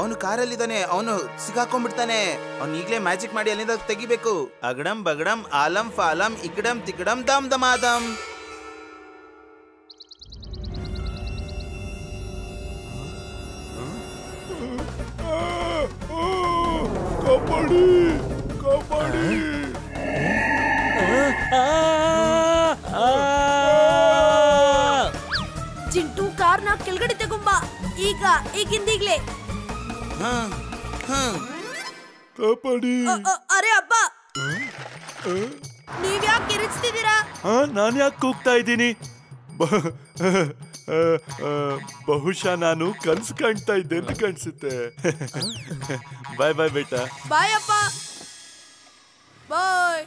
ಅವನು ಕಾರಲ್ಲಿದ್ದಾನೆ, ಅವನು ಸಿಗಾಕೊಂಡ್ಬಿಡ್ತಾನೆ. ಅವ್ನು ಈಗಲೇ ಮ್ಯಾಜಿಕ್ ಮಾಡಿ ಅಲ್ಲಿಂದ ತೆಗಿಬೇಕು. ಅಗಡಂ ಬಗಡಂ ಆಲಂ ಫಾಲಂ ಇಕಡಂ ತಿಕಡಂ ದಮ್ ದಮಾದಂ. ಕಾಪಾಡಿ ಕಾಪಾಡಿ. ಚಿಂಟು ಕಾರ್ನ ಕೆಳಗಡೆ ತಗೊಂಬ ಈಗ, ಈಗಿಂದೀಗ್ಲೇ. ಕಾಪಾಡಿ. ಅರೆ ಅಪ್ಪ, ನೀವ್ಯಾಕೆ ಕಿರಿಚ್ತಿದ್ದೀರಾ? ನಾನು ಯಾಕೆ ಕೂಗ್ತಾ ಇದ್ದೀನಿ? ಬಹುಶಃ ನಾನು ಕನ್ಸು ಕಾಣ್ತಾ ಇದ್ದೆ ಅಂತ ಕಾಣಿಸುತ್ತೆ. ಬಾಯ್ ಬಾಯ್ ಬೇಟಾ. ಬಾಯ್ ಅಪ್ಪ. ಬಾಯ್.